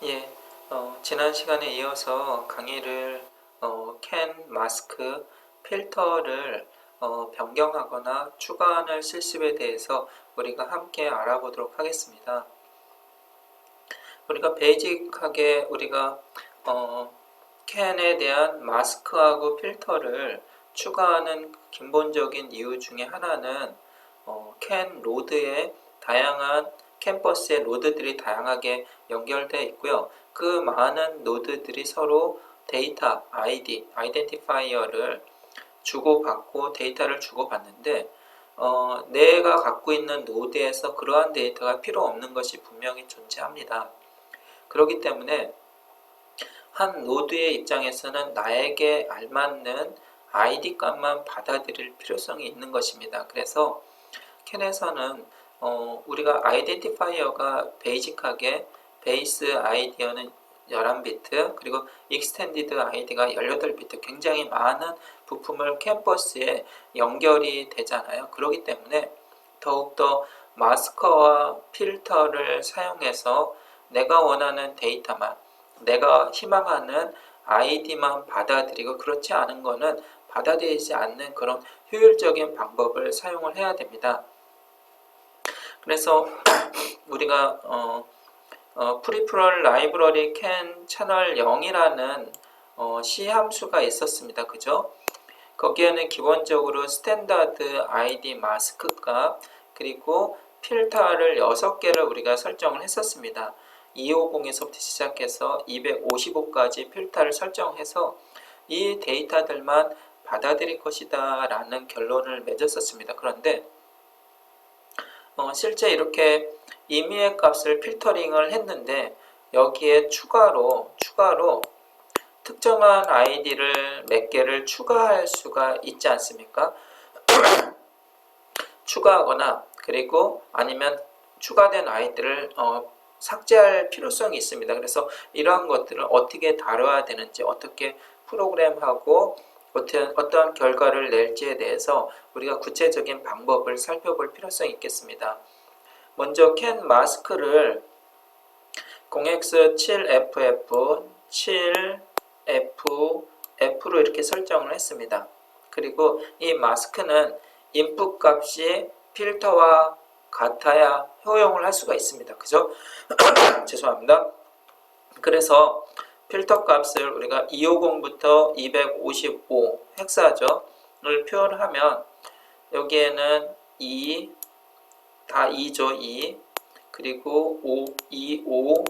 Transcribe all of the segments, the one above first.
예, 지난 시간에 이어서 강의를 캔 마스크 필터를 변경하거나 추가하는 실습에 대해서 우리가 함께 알아보도록 하겠습니다. 우리가 베이직하게 우리가 캔에 대한 마스크하고 필터를 추가하는 기본적인 이유 중에 하나는 캔 로드에 다양한 캠퍼스의 노드들이 다양하게 연결되어 있고요. 그 많은 노드들이 서로 데이터, ID, 아이덴티파이어를 주고받고 데이터를 주고받는데 내가 갖고 있는 노드에서 그러한 데이터가 필요 없는 것이 분명히 존재합니다. 그렇기 때문에 한 노드의 입장에서는 나에게 알맞는 ID 값만 받아들일 필요성이 있는 것입니다. 그래서 캔에서는 우리가 아이덴티파이어가 베이직하게 베이스 아이디어는 11비트 그리고 익스텐디드 아이디가 18비트 굉장히 많은 부품을 캠퍼스에 연결이 되잖아요. 그렇기 때문에 더욱더 마스커와 필터를 사용해서 내가 원하는 데이터만 내가 희망하는 아이디만 받아들이고 그렇지 않은 거는 받아들이지 않는 그런 효율적인 방법을 사용을 해야 됩니다. 그래서 우리가 프리프럴 라이브러리 캔 채널 0이라는 C 함수가 있었습니다. 그죠? 거기에는 기본적으로 스탠다드 ID 마스크 값 그리고 필터를 6개를 우리가 설정을 했었습니다. 250에서부터 시작해서 255까지 필터를 설정해서 이 데이터들만 받아들일 것이다 라는 결론을 맺었었습니다. 그런데 실제 이렇게 임의의 값을 필터링을 했는데 여기에 추가로 특정한 아이디를 몇 개를 추가할 수가 있지 않습니까? 추가하거나 그리고 아니면 추가된 아이디를 삭제할 필요성이 있습니다. 그래서 이러한 것들을 어떻게 다뤄야 되는지 어떻게 프로그램하고 어떤 결과를 낼지에 대해서 우리가 구체적인 방법을 살펴볼 필요성이 있겠습니다. 먼저 캔 마스크를 0x7ff 7f로 이렇게 설정을 했습니다. 그리고 이 마스크는 인풋 값이 필터와 같아야 효용을 할 수가 있습니다. 그죠? 죄송합니다. 그래서 필터 값을 우리가 250부터 255 헥사저를 표현하면 여기에는 2, 다 2죠. 2, 그리고 5, 2, 5,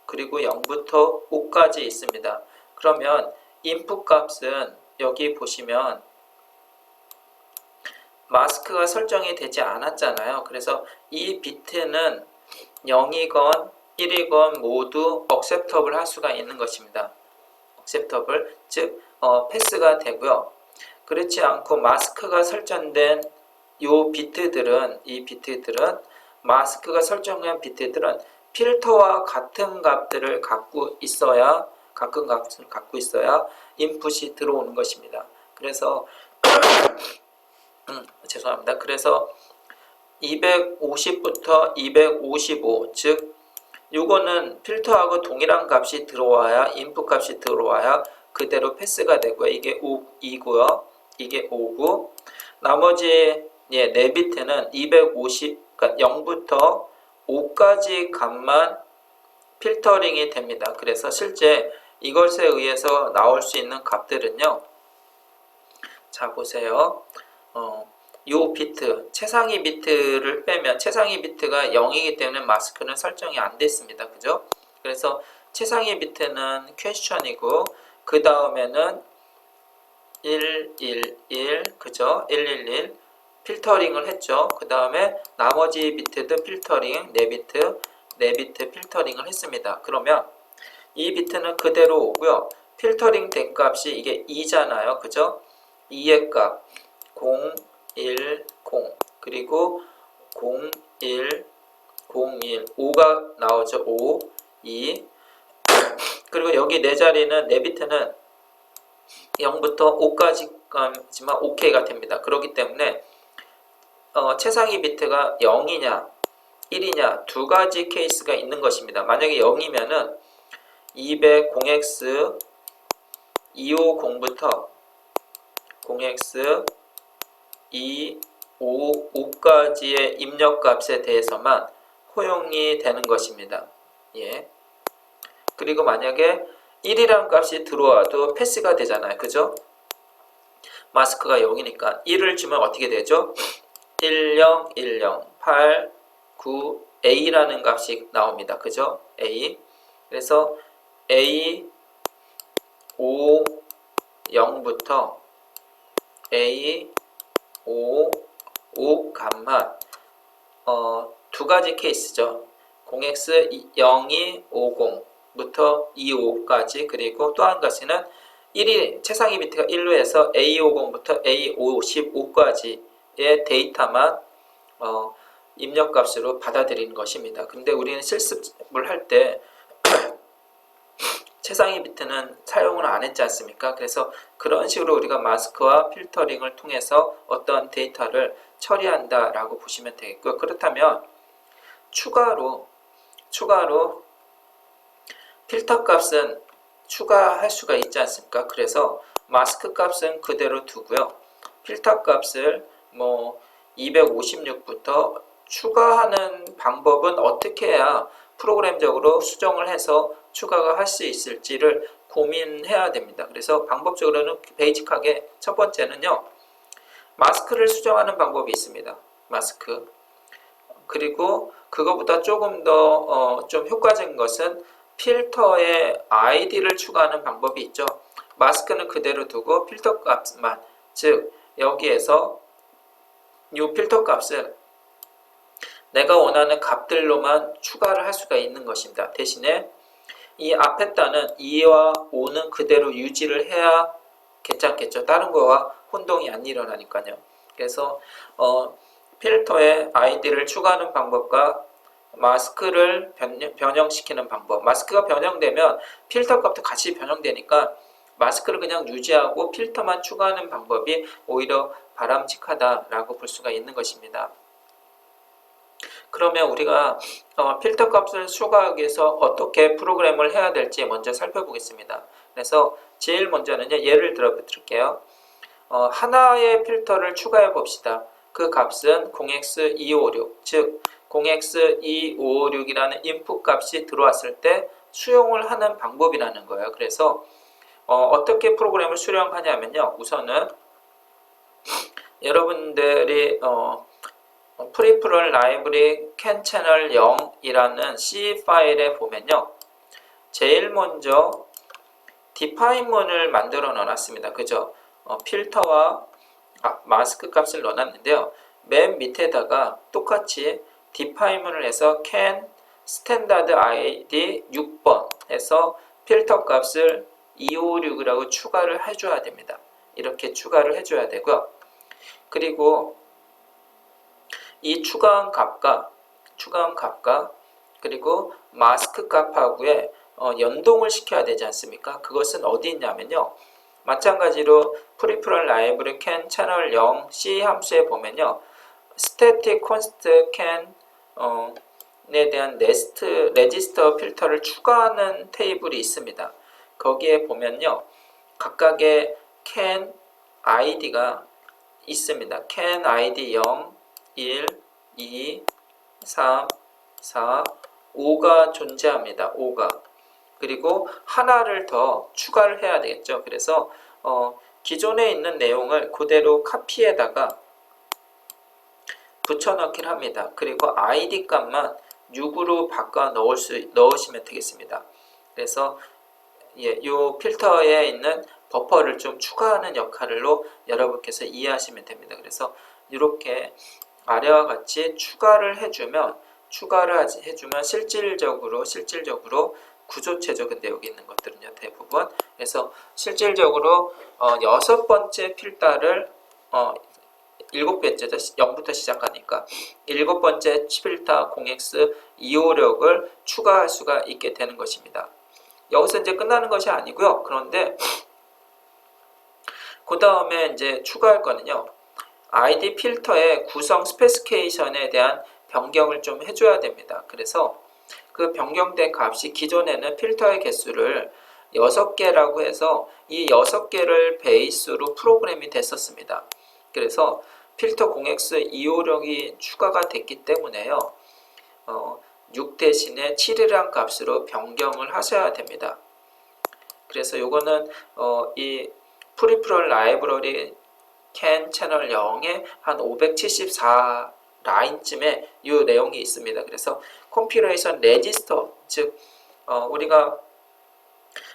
그리고 0부터 5까지 있습니다. 그러면 인풋 값은 여기 보시면 마스크가 설정이 되지 않았잖아요. 그래서 이 비트는 0이건 1이건 모두 acceptable 할 수가 있는 것입니다. acceptable, 즉 패스가 되고요. 그렇지 않고 마스크가 설정된 이 비트들은 마스크가 설정된 비트들은 필터와 같은 값들을 갖고 있어야 인풋이 들어오는 것입니다. 그래서 죄송합니다. 그래서 250부터 255, 즉 이거는 필터하고 동일한 값이 들어와야 인풋 값이 들어와야 그대로 패스가 되고요. 이게 2고요. 이게 5고 나머지 4비트는 250, 그러니까 0부터 5까지 값만 필터링이 됩니다. 그래서 실제 이것에 의해서 나올 수 있는 값들은요. 자 보세요. 요 비트, 최상위 비트를 빼면 최상위 비트가 0이기 때문에 마스크는 설정이 안 됐습니다. 그죠? 그래서 최상위 비트는 퀘스천이고 그 다음에는 111 그죠? 111 필터링을 했죠. 그 다음에 나머지 비트도 필터링 4비트 필터링을 했습니다. 그러면 이 비트는 그대로 오고요. 필터링 된 값이 이게 2잖아요. 그죠? 2의 값 0, 1, 0 그리고 0, 1, 0, 1 5가 나오죠. 5, 2 그리고 여기 네 자리는 4비트는 0부터 5까지지만 OK가 됩니다. 그렇기 때문에 최상위 비트가 0이냐 1이냐 두 가지 케이스가 있는 것입니다. 만약에 0이면은 200 0x 250부터 0x 255까지의 입력값에 대해서만 허용이 되는 것입니다. 예. 그리고 만약에 1이라는 값이 들어와도 패스가 되잖아요. 그죠? 마스크가 0이니까 1을 주면 어떻게 되죠? 10, 10, 8, 9, A라는 값이 나옵니다. 그죠? A. 그래서 A, 5, 0부터 A, 5, 5 값만 두 가지 케이스죠. 0x 0이 50부터 25까지 그리고 또 한 가지는 1이 최상위 비트가 1로 해서 A50부터 A55까지의 데이터만 입력값으로 받아들이는 것입니다. 근데 우리는 실습을 할 때 최상위 비트는 사용을 안 했지 않습니까? 그래서 그런 식으로 우리가 마스크와 필터링을 통해서 어떤 데이터를 처리한다라고 보시면 되겠고요. 그렇다면 추가로 필터 값은 추가할 수가 있지 않습니까? 그래서 마스크 값은 그대로 두고요. 필터 값을 256부터 추가하는 방법은 어떻게 해야 프로그램적으로 수정을 해서 추가가 할 수 있을지를 고민해야 됩니다. 그래서 방법적으로는 베이직하게 첫 번째는요. 마스크를 수정하는 방법이 있습니다. 마스크. 그리고 그거보다 조금 더 좀 효과적인 것은 필터에 아이디를 추가하는 방법이 있죠. 마스크는 그대로 두고 필터 값만, 즉 여기에서 이 필터 값을 내가 원하는 값들로만 추가를 할 수가 있는 것입니다. 대신에 이 앞에다는 2와 5는 그대로 유지를 해야 괜찮겠죠. 다른 거와 혼동이 안 일어나니까요. 그래서 필터에 아이디를 추가하는 방법과 마스크를 변형시키는 방법. 마스크가 변형되면 필터 값도 같이 변형되니까 마스크를 그냥 유지하고 필터만 추가하는 방법이 오히려 바람직하다라고 볼 수가 있는 것입니다. 그러면 우리가 필터 값을 추가하기 위해서 어떻게 프로그램을 해야 될지 먼저 살펴보겠습니다. 그래서 제일 먼저는요. 예를 들어 드릴게요. 하나의 필터를 추가해 봅시다. 그 값은 0x256, 즉 0x2556이라는 인풋 값이 들어왔을 때 수용을 하는 방법이라는 거예요. 그래서 어떻게 프로그램을 수령하냐면요. 우선은 여러분들이 프리프럴 라이브러리 캔 채널 0이라는 C 파일에 보면요. 제일 먼저 디파인문을 만들어 넣어놨습니다. 그죠? 필터와 마스크 값을 넣어놨는데요. 맨 밑에다가 똑같이 디파인문을 해서 can 스탠다드 id 6번 해서 필터 값을 256이라고 추가를 해줘야 됩니다. 이렇게 추가를 해줘야 되고요. 그리고 이 추가한 값과 그리고 마스크 값하고의 연동을 시켜야 되지 않습니까? 그것은 어디 있냐면요. 마찬가지로 프리프럴 라이브러리 can 채널 0 C 함수에 보면요. static const can 에 대한 네스트 레지스터 필터를 추가하는 테이블이 있습니다. 거기에 보면요. 각각의 can id가 있습니다. can id 0, 1, 2, 3, 4, 5가 존재합니다. 5가. 그리고 하나를 더 추가를 해야 되겠죠. 그래서 기존에 있는 내용을 그대로 카피에다가 붙여넣기를 합니다. 그리고 id 값만 6으로 바꿔 넣으시면 되겠습니다. 그래서 이 필터에 있는 버퍼를 좀 추가하는 역할로 여러분께서 이해하시면 됩니다. 그래서 이렇게 아래와 같이 추가를 해주면 실질적으로 구조체죠. 근데 여기 있는 것들은요, 대부분. 그래서 실질적으로 6번째 필터를 7개째죠. 0부터 시작하니까 7번째 필터 0x256을 추가할 수가 있게 되는 것입니다. 여기서 이제 끝나는 것이 아니고요. 그런데 그 다음에 이제 추가할 거는요. id 필터의 구성 스페시피케이션에 대한 변경을 좀 해줘야 됩니다. 그래서 그 변경된 값이 기존에는 필터의 개수를 6개라고 해서 이 6개를 베이스로 프로그램이 됐었습니다. 그래서 필터 0x256이 추가가 됐기 때문에요. 6 대신에 7이라는 값으로 변경을 하셔야 됩니다. 그래서 요거는 이 프리프럴 라이브러리 캔 채널 0에 한 574 라인쯤에 이 내용이 있습니다. 그래서 컴피레이션 레지스터, 즉 우리가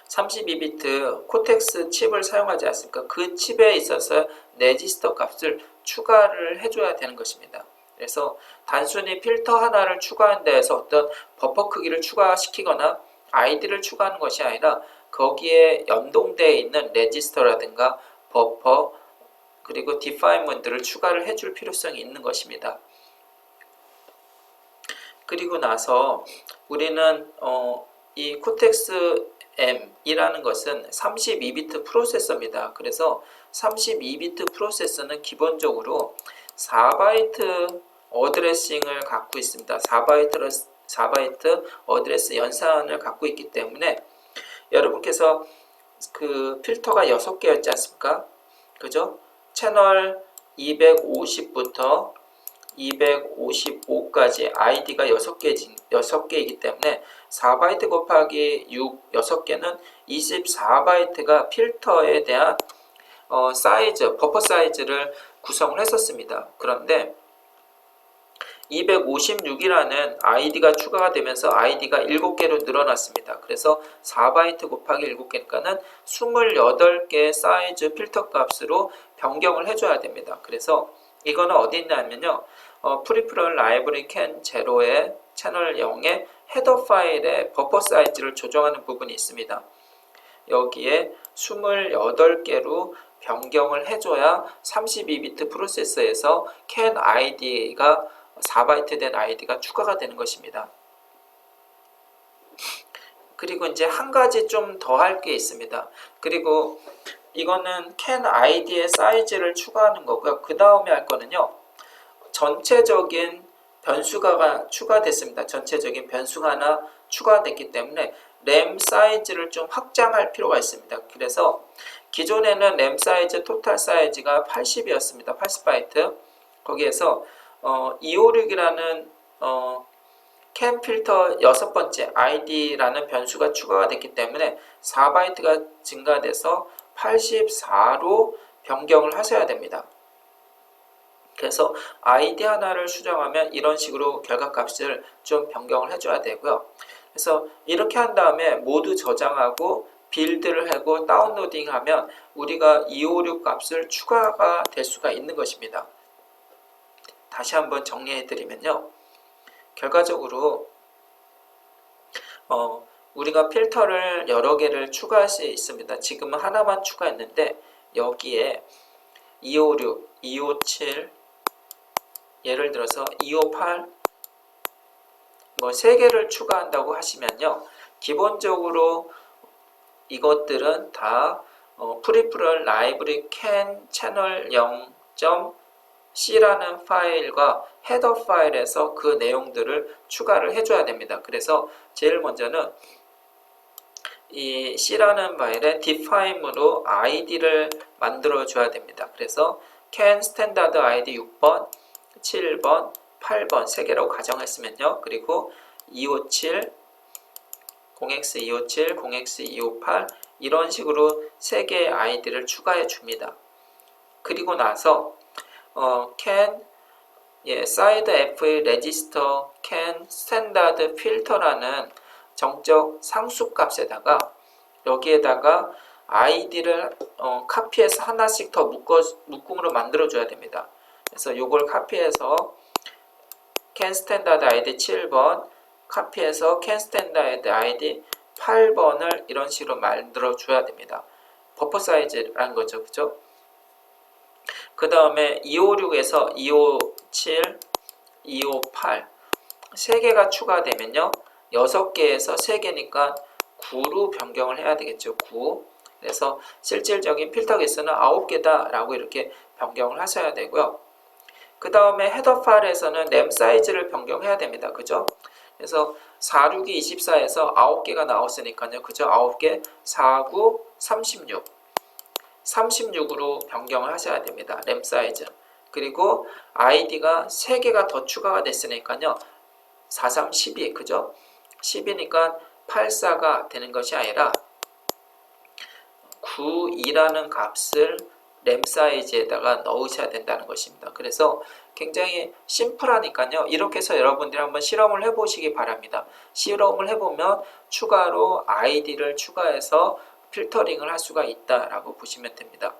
32비트 코텍스 칩을 사용하지 않습니까? 그 칩에 있어서 레지스터 값을 추가를 해줘야 되는 것입니다. 그래서 단순히 필터 하나를 추가한다 해서 어떤 버퍼 크기를 추가시키거나 아이디를 추가하는 것이 아니라 거기에 연동되어 있는 레지스터라든가 버퍼 그리고 디파인먼트를 추가를 해줄 필요성이 있는 것입니다. 그리고 나서 우리는 이 코텍스 M이라는 것은 32비트 프로세서입니다. 그래서 32비트 프로세서는 기본적으로 4바이트 어드레싱을 갖고 있습니다. 4바이트 어드레스 연산을 갖고 있기 때문에 여러분께서 그 필터가 6개였지 않습니까? 그죠? 채널 250부터 255까지 아이디가 6개이기 때문에 4바이트 곱하기 6, 6개는 24바이트가 필터에 대한 사이즈, 버퍼 사이즈를 구성을 했었습니다. 그런데 256이라는 아이디가 추가가 되면서 아이디가 7개로 늘어났습니다. 그래서 4바이트 곱하기 7개니까는 28개 사이즈 필터 값으로 변경을 해줘야 됩니다. 그래서 이거는 어디 있냐면요. 프리프럴 라이브러리 캔 제로의 채널 0의 헤더 파일의 버퍼 사이즈를 조정하는 부분이 있습니다. 여기에 28개로 변경을 해줘야 32비트 프로세서에서 캔 아이디가 4바이트 된 아이디가 추가가 되는 것입니다. 그리고 이제 한 가지 좀 더 할 게 있습니다. 그리고 이거는 캔 아이디의 사이즈를 추가하는 거고요. 그 다음에 할 거는요. 전체적인 변수가 추가됐습니다. 전체적인 변수가 하나 추가됐기 때문에 램 사이즈를 좀 확장할 필요가 있습니다. 그래서 기존에는 램 사이즈, 토탈 사이즈가 80이었습니다. 80바이트. 거기에서 256이라는 캔 필터 6번째 id라는 변수가 추가가 됐기 때문에 4바이트가 증가돼서 84로 변경을 하셔야 됩니다. 그래서 id 하나를 수정하면 이런 식으로 결과값을 좀 변경을 해줘야 되고요. 그래서 이렇게 한 다음에 모두 저장하고 빌드를 하고 다운로딩하면 우리가 256 값을 추가가 될 수가 있는 것입니다. 다시 한번 정리해드리면요. 결과적으로 우리가 필터를 여러 개를 추가할 수 있습니다. 지금은 하나만 추가했는데 여기에 256, 257, 예를 들어서 258 뭐 3개를 추가한다고 하시면요. 기본적으로 이것들은 다 프리프럴 라이브러리 캔 채널 0.c라는 파일과 헤더 파일에서 그 내용들을 추가를 해줘야 됩니다. 그래서 제일 먼저는 이 C라는 파일에 define으로 id를 만들어 줘야 됩니다. 그래서 can standard id 6번, 7번, 8번 3개라고 가정했으면요. 그리고 257, 0x257, 0x258 이런 식으로 3개의 아이디를 추가해 줍니다. 그리고 나서 can side f register can standard filter라는 정적 상수 값에다가 여기에다가 아이디를 카피해서 하나씩 더 묶음으로 만들어 줘야 됩니다. 그래서 이걸 카피해서 can standard id 7번 카피해서 can standard id 8번을 이런 식으로 만들어 줘야 됩니다. 버퍼 사이즈라는 거죠. 그죠? 그 다음에 256에서 257, 258 3개가 추가되면요. 6개에서 3개니까 9로 변경을 해야 되겠죠. 9. 그래서 실질적인 필터 개수는 9개다 라고 이렇게 변경을 하셔야 되고요. 그 다음에 헤더 파일에서는 램 사이즈를 변경해야 됩니다. 그죠? 그래서 46이 24에서 9개가 나왔으니까요. 그죠? 9개, 49, 36. 36으로 변경을 하셔야 됩니다. 램 사이즈. 그리고 아이디가 3개가 더 추가가 됐으니까요. 43, 12. 그죠? 10이니까 84가 되는 것이 아니라 92라는 값을 램 사이즈에다가 넣으셔야 된다는 것입니다. 그래서 굉장히 심플하니까요. 이렇게 해서 여러분들이 한번 실험을 해보시기 바랍니다. 실험을 해보면 추가로 아이디를 추가해서 필터링을 할 수가 있다라고 보시면 됩니다.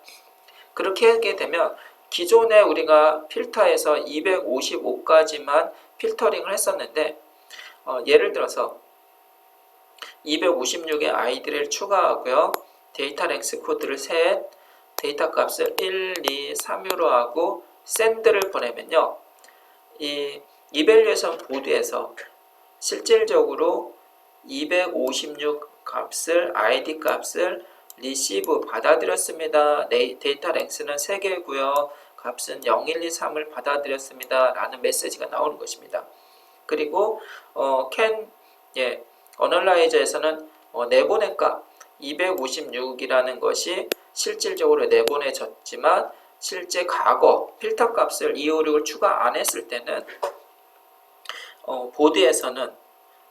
그렇게 하게 되면 기존에 우리가 필터에서 255까지만 필터링을 했었는데 예를 들어서 256의 아이디를 추가하고요. 데이터 랭스 코드를 셋, 데이터 값을 1, 2, 3으로 하고 샌드를 보내면요. 이 이밸류에이션 보드에서 실질적으로 256 값을 아이디 값을 리시브 받아들였습니다. 데이터 랭스는 3개고요. 값은 0, 1, 2, 3을 받아들였습니다. 라는 메시지가 나오는 것입니다. 그리고 어널라이저에서는 내보낸 값 256이라는 것이 실질적으로 내보내졌지만 실제 과거 필터 값을 256을 추가 안 했을 때는 보드에서는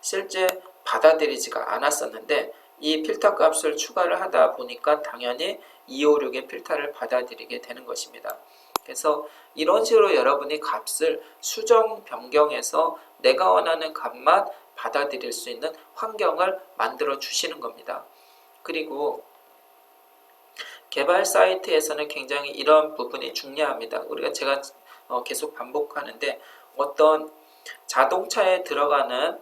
실제 받아들이지가 않았었는데 이 필터 값을 추가를 하다 보니까 당연히 256의 필터를 받아들이게 되는 것입니다. 그래서 이런 식으로 여러분이 값을 수정 변경해서 내가 원하는 값만 받아들일 수 있는 환경을 만들어 주시는 겁니다. 그리고 개발 사이트에서는 굉장히 이런 부분이 중요합니다. 제가 계속 반복하는데 어떤 자동차에 들어가는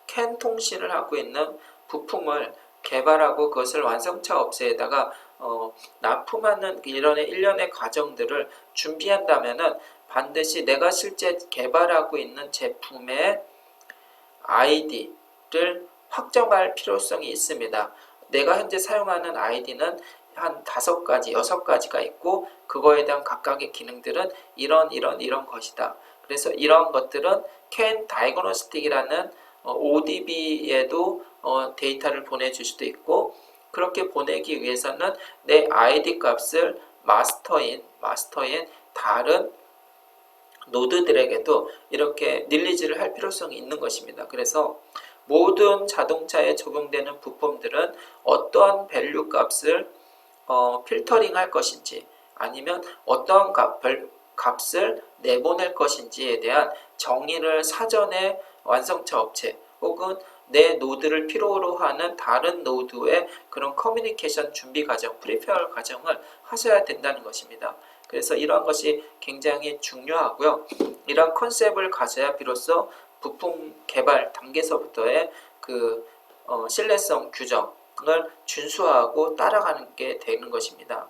캔 통신을 하고 있는 부품을 개발하고 그것을 완성차 업체에다가 납품하는 일련의 과정들을 준비한다면은 반드시 내가 실제 개발하고 있는 제품의 아이디를 확정할 필요성이 있습니다. 내가 현재 사용하는 아이디는 한 5가지, 6가지가 있고 그거에 대한 각각의 기능들은 이런 것이다. 그래서 이런 것들은 CAN 다이그노스틱이라는 ODB에도 데이터를 보내줄 수도 있고 그렇게 보내기 위해서는 내 아이디 값을 마스터인 다른 노드들에게도 이렇게 릴리즈를 할 필요성이 있는 것입니다. 그래서 모든 자동차에 적용되는 부품들은 어떠한 밸류 값을 필터링 할 것인지 아니면 어떠한 값을 내보낼 것인지에 대한 정의를 사전에 완성차 업체 혹은 내 노드를 필요로 하는 다른 노드의 그런 커뮤니케이션 준비 과정, 프리페어 과정을 하셔야 된다는 것입니다. 그래서 이러한 것이 굉장히 중요하고요. 이러한 컨셉을 가져야 비로소 부품 개발 단계에서부터의 그 신뢰성 규정을 준수하고 따라가는 게 되는 것입니다.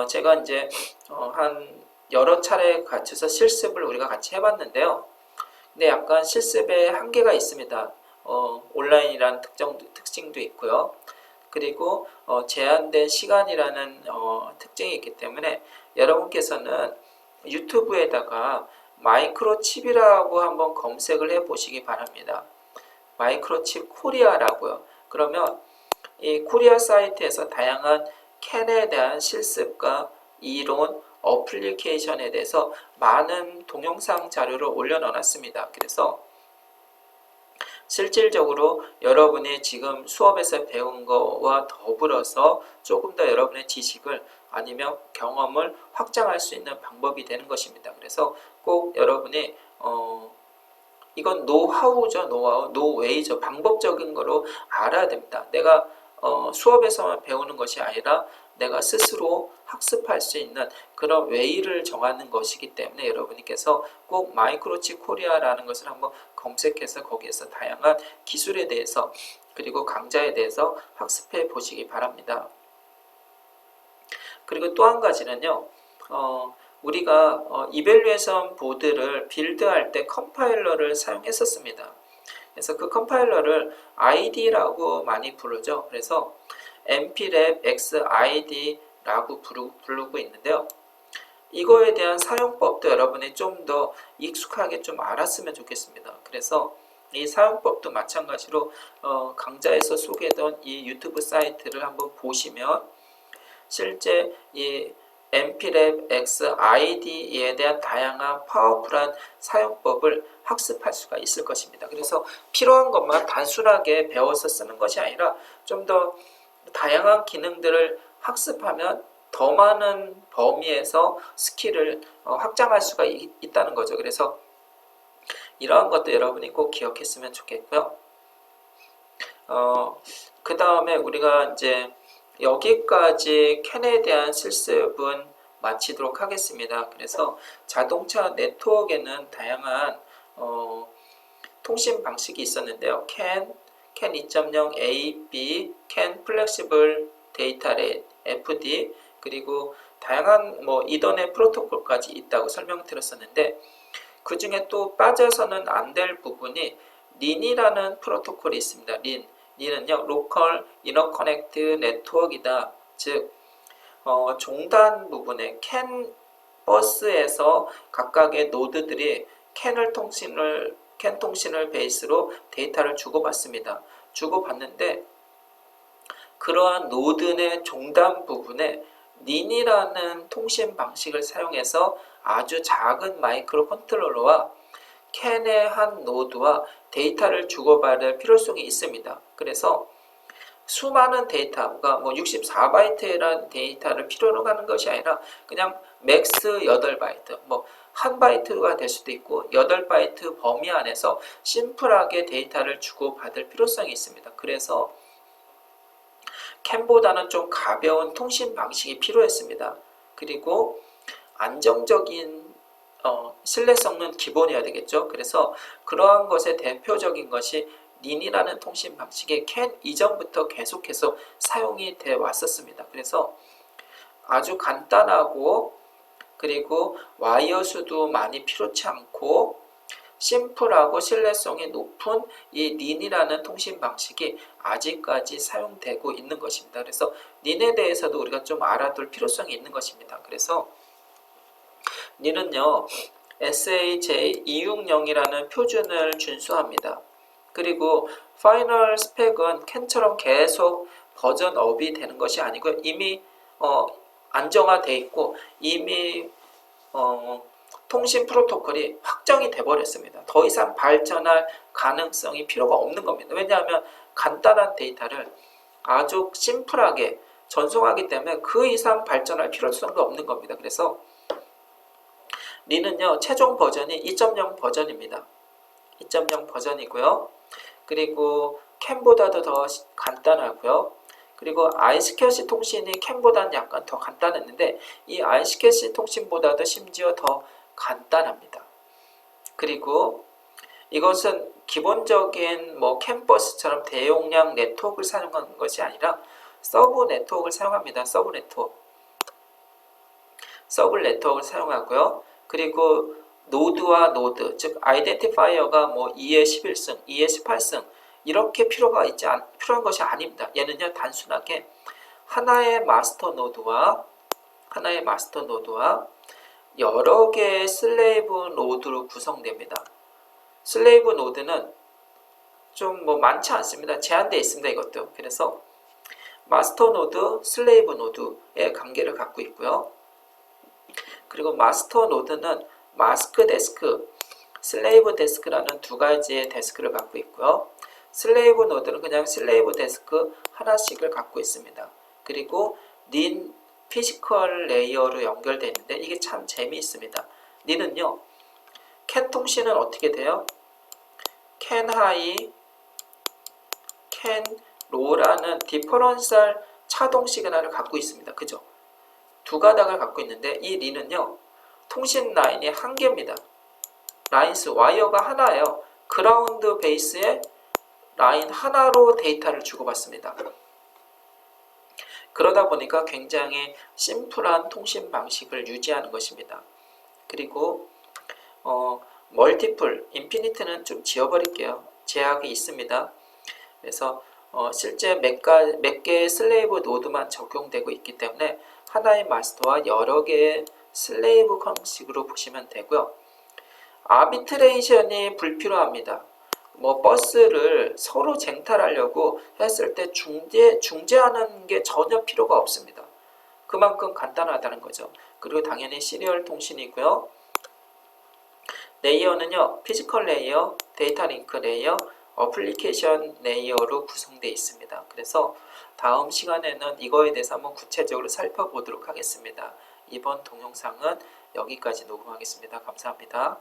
제가 이제 한 여러 차례에 갖춰서 실습을 우리가 같이 해봤는데요. 근데 약간 실습에 한계가 있습니다. 온라인이라는 특징도 있고요. 그리고 제한된 시간이라는 특징이 있기 때문에 여러분께서는 유튜브에다가 마이크로칩이라고 한번 검색을 해 보시기 바랍니다. 마이크로칩 코리아라고요. 그러면 이 코리아 사이트에서 다양한 캔에 대한 실습과 이론, 어플리케이션에 대해서 많은 동영상 자료를 올려놓았습니다. 그래서 실질적으로 여러분이 지금 수업에서 배운 거와 더불어서 조금 더 여러분의 지식을 아니면 경험을 확장할 수 있는 방법이 되는 것입니다. 그래서 꼭 여러분이 이건 노하우죠. 노웨이죠. 방법적인 거로 알아야 됩니다. 내가 수업에서만 배우는 것이 아니라 내가 스스로 학습할 수 있는 그런 웨이를 정하는 것이기 때문에 여러분께서 꼭 마이크로칩 코리아라는 것을 한번 검색해서 거기에서 다양한 기술에 대해서 그리고 강좌에 대해서 학습해 보시기 바랍니다. 그리고 또 한 가지는요. 우리가 이밸류에이션 보드를 빌드할 때 컴파일러를 사용했었습니다. 그래서 그 컴파일러를 ID라고 많이 부르죠. 그래서 np랩 xid라고 부르고 있는데요. 이거에 대한 사용법도 여러분이 좀 더 익숙하게 좀 알았으면 좋겠습니다. 그래서 이 사용법도 마찬가지로 강좌에서 소개했던 이 유튜브 사이트를 한번 보시면 실제 이 MPLab X IDE에 대한 다양한 파워풀한 사용법을 학습할 수가 있을 것입니다. 그래서 필요한 것만 단순하게 배워서 쓰는 것이 아니라 좀 더 다양한 기능들을 학습하면 더 많은 범위에서 스킬을 확장할 수가 있다는 거죠. 그래서 이러한 것도 여러분이 꼭 기억했으면 좋겠고요. 그 다음에 우리가 이제 여기까지 캔에 대한 실습은 마치도록 하겠습니다. 그래서 자동차 네트워크에는 다양한 통신 방식이 있었는데요. 캔 2.0 A, B, 캔 플렉시블 데이터 렛, FD, 그리고 다양한 이더넷 프로토콜까지 있다고 설명드렸었는데 그 중에 또 빠져서는 안 될 부분이 린이라는 프로토콜이 있습니다. 린은요, 로컬 인터커넥트 네트워크이다. 즉 종단 부분에 캔 버스에서 각각의 노드들이 캔 통신을 베이스로 데이터를 주고받습니다. 주고받는데 그러한 노드 내 종단 부분에 린이라는 통신 방식을 사용해서 아주 작은 마이크로 컨트롤러와 캔의 한 노드와 데이터를 주고받을 필요성이 있습니다. 그래서 수많은 데이터가 64바이트라는 데이터를 필요로 하는 것이 아니라 그냥 맥스 8바이트, 1바이트가 될 수도 있고 8바이트 범위 안에서 심플하게 데이터를 주고받을 필요성이 있습니다. 그래서 캔보다는 좀 가벼운 통신 방식이 필요했습니다. 그리고 안정적인 신뢰성은 기본이어야 되겠죠. 그래서 그러한 것의 대표적인 것이 린이라는 통신 방식이 캔 이전부터 계속해서 사용이 되어 왔었습니다. 그래서 아주 간단하고 그리고 와이어 수도 많이 필요치 않고 심플하고 신뢰성이 높은 이 린이라는 통신 방식이 아직까지 사용되고 있는 것입니다. 그래서 린에 대해서도 우리가 좀 알아둘 필요성이 있는 것입니다. 그래서 린은요, SAJ260이라는 표준을 준수합니다. 그리고 파이널 스펙은 캔처럼 계속 버전업이 되는 것이 아니고 이미 안정화되어 있고 이미 통신 프로토콜이 확정이 돼 버렸습니다. 더 이상 발전할 가능성이 필요가 없는 겁니다. 왜냐하면 간단한 데이터를 아주 심플하게 전송하기 때문에 그 이상 발전할 필요성도 없는 겁니다. 그래서 린은요, 최종 버전이 2.0 버전입니다. 2.0 버전이고요. 그리고 캔보다도 더 간단하고요. 그리고 iSCSI 통신이 캔보다는 약간 더 간단했는데 이 iSCSI 통신보다도 심지어 더 간단합니다. 그리고 이것은 기본적인 캔버스처럼 대용량 네트워크를 사용하는 것이 아니라 서브 네트워크를 사용합니다. 서브 네트워크를 사용하고요. 그리고 노드와 노드, 즉 아이덴티파이어가 2의 11승, 2의 18승 이렇게 필요한 것이 아닙니다. 얘는요, 단순하게 하나의 마스터 노드와 여러 개의 슬레이브 노드로 구성됩니다. 슬레이브 노드는 좀 많지 않습니다. 제한되어 있습니다. 이것도. 그래서 마스터 노드, 슬레이브 노드의 관계를 갖고 있고요. 그리고 마스터 노드는 마스크 데스크, 슬레이브 데스크라는 두 가지의 데스크를 갖고 있고요. 슬레이브 노드는 그냥 슬레이브 데스크 하나씩을 갖고 있습니다. 그리고 린 피지컬 레이어로 연결되어 있는데 이게 참 재미있습니다. 린은요, 캔 통신은 어떻게 돼요? 캔 하이, 캔 로라는 디퍼런셜 차동 시그널을 갖고 있습니다. 그죠? 두 가닥을 갖고 있는데 이 린은요, 통신 라인이 한 개입니다. 라인스, 와이어가 하나예요. 그라운드 베이스에 라인 하나로 데이터를 주고받습니다. 그러다 보니까 굉장히 심플한 통신 방식을 유지하는 것입니다. 그리고 멀티플, 인피니트는 좀 지워버릴게요. 제약이 있습니다. 그래서 실제 몇 개의 슬레이브 노드만 적용되고 있기 때문에 하나의 마스터와 여러 개의 슬레이브 형식으로 보시면 되고요. 아비트레이션이 불필요합니다. 뭐 버스를 서로 쟁탈하려고 했을 때 중재하는 게 전혀 필요가 없습니다. 그만큼 간단하다는 거죠. 그리고 당연히 시리얼 통신이고요. 레이어는요, 피지컬 레이어, 데이터 링크 레이어, 어플리케이션 레이어로 구성되어 있습니다. 그래서 다음 시간에는 이거에 대해서 한번 구체적으로 살펴보도록 하겠습니다. 이번 동영상은 여기까지 녹음하겠습니다. 감사합니다.